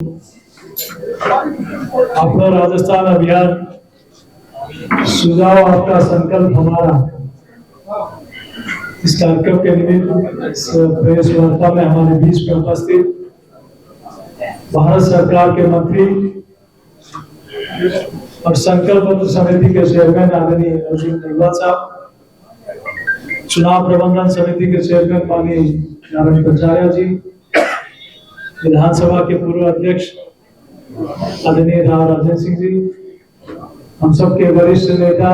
अपना राजस्थान अभियान सुझाव आपका संकल्प हमारा, इस कार्यक्रम के निमित्त इस प्रेस वार्ता में हमारे बीच में उपस्थित भारत सरकार के मंत्री और संकल्प समिति के चेयरमैन आदरणीय अर्जुन मेघवाल साहब, चुनाव प्रबंधन समिति के चेयरमैन माननीय नारायण कचारिया जी, विधानसभा के पूर्व अध्यक्ष आदरणीय राव राजन सिंह जी, हम सबके वरिष्ठ नेता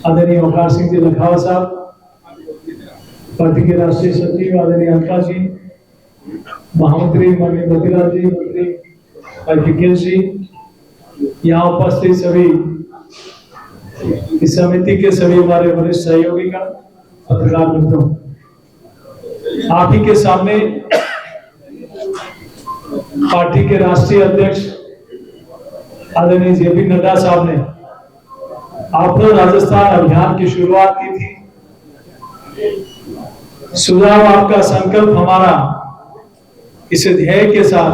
आदरणीय ओंकार सिंह जी लखावा साहब, पार्टी के राष्ट्रीय सचिव आदरणीय अलका जी, महामंत्री माननीय मोतीलाल जी, मंत्री भाई जी, यहाँ उपस्थित सभी इस समिति के सभी हमारे वरिष्ठ सहयोगी का पत्रकार मित्रों, आप ही के सामने पार्टी के राष्ट्रीय अध्यक्ष आदरणीय जेपी नड्डा साहब ने अपना राजस्थान अभियान की शुरुआत की थी। सुझाव आपका संकल्प हमारा, इस ध्येय के साथ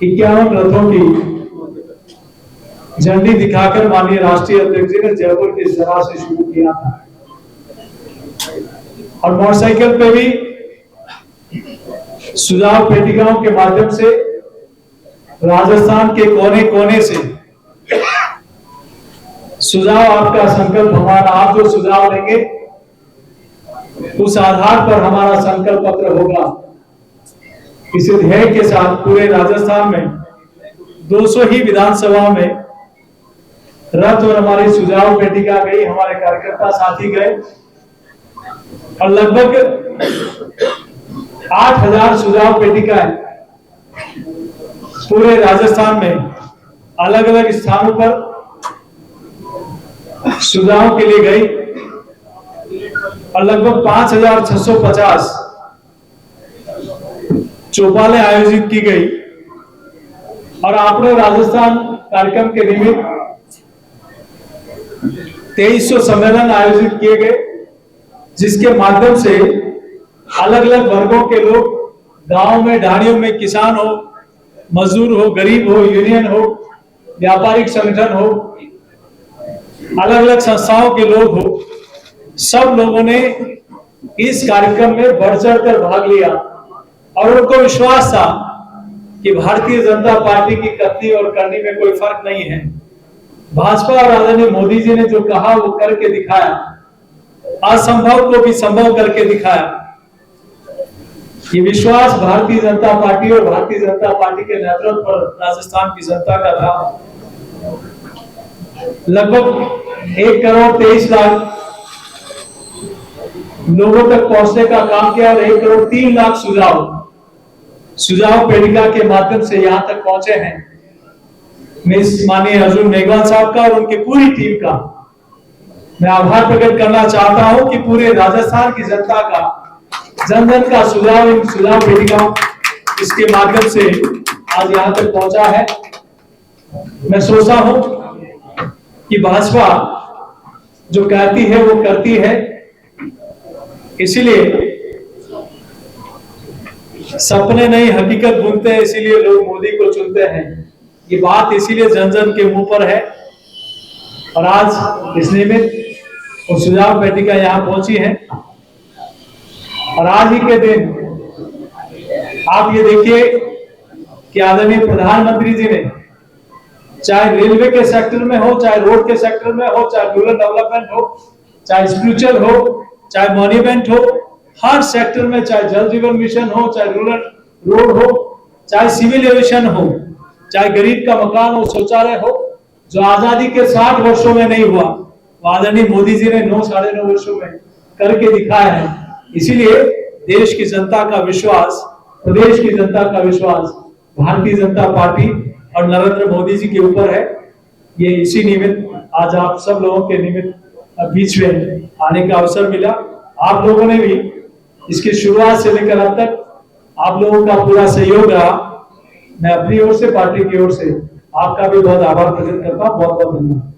51 रथों की झंडी दिखाकर माननीय राष्ट्रीय अध्यक्ष जी ने जयपुर की सभा से शुरू किया था और मोटरसाइकिल पे भी सुझाव पेटिकाओं के माध्यम से राजस्थान के कोने कोने से सुझाव आपका संकल्प हमारा, आप जो सुझाव देंगे उस आधार पर हमारा संकल्प पत्र होगा। इस ध्येय के साथ पूरे राजस्थान में 200 ही विधानसभा में रथ और हमारी सुझाव पेटिका गई, हमारे कार्यकर्ता साथी गए और लगभग 8000 सुझाव पेटिकाएं पूरे राजस्थान में अलग अलग स्थानों पर सुझाव के लिए गई और लगभग 5650 चौपालें आयोजित की गई और आपने राजस्थान कार्यक्रम के निमित्त 2300 सम्मेलन आयोजित किए गए, जिसके माध्यम से अलग अलग वर्गों के लोग गांव में, ढाणियों में, किसान हो, मजदूर हो, गरीब हो, यूनियन हो, व्यापारिक संगठन हो, अलग अलग संस्थाओं के लोग हो, सब लोगों ने इस कार्यक्रम में बढ़ चढ़कर भाग लिया और उनको विश्वास था कि भारतीय जनता पार्टी की करनी और करनी में कोई फर्क नहीं है। भाजपा और आदरणीय मोदी जी ने जो कहा वो करके दिखाया, असंभव को भी संभव करके दिखाया। ये विश्वास भारतीय जनता पार्टी और भारतीय जनता पार्टी के नेतृत्व पर राजस्थान की जनता का था। लगभग 1 करोड़ 23 लाख लोगों तक पहुंचने का काम किया और 1 करोड़ 3 लाख सुझाव पेटिका के माध्यम से यहां तक पहुंचे हैं। मैं इस माननीय अर्जुन मेघवाल साहब का और उनकी पूरी टीम का मैं आभार प्रकट करना चाहता हूं कि पूरे राजस्थान की जनता का जन जन का सुझाव पेटिका इसके माध्यम से आज यहां तक पहुंचा है। मैं सोचता हूं कि भाजपा जो कहती है वो करती है, इसीलिए सपने नहीं हकीकत बुनते हैं, इसीलिए लोग मोदी को चुनते हैं। ये बात इसीलिए जन जन के मुंह पर है और आज इस निमित्त वो सुझाव पेटिका यहां पहुंची है और आज ही के दिन आप ये देखिए कि आदरणीय प्रधानमंत्री जी ने चाहे रेलवे के सेक्टर में हो, चाहे रोड के सेक्टर में हो, चाहे रूरल डेवलपमेंट हो, चाहे स्पिरिचुअल हो, चाहे मॉन्यूमेंट हो, हर सेक्टर में, चाहे जल जीवन मिशन हो, चाहे रूरल रोड हो, चाहे सिविल एविएशन हो, चाहे गरीब का मकान हो, शौचालय हो, जो आजादी के 60 वर्षों में नहीं हुआ वो आदरणीय मोदी जी ने 9 साढ़े 9 वर्षों में करके दिखाया है। इसीलिए देश की जनता का विश्वास, प्रदेश की जनता का विश्वास भारतीय जनता पार्टी और नरेंद्र मोदी जी के ऊपर है। ये इसी निमित्त आज आप सब लोगों के निमित्त बीच में आने का अवसर मिला। आप लोगों ने भी इसकी शुरुआत से लेकर अब तक आप लोगों का पूरा सहयोग रहा। मैं अपनी ओर से, पार्टी की ओर से आपका भी बहुत आभार प्रकट करता हूं। बहुत बहुत धन्यवाद।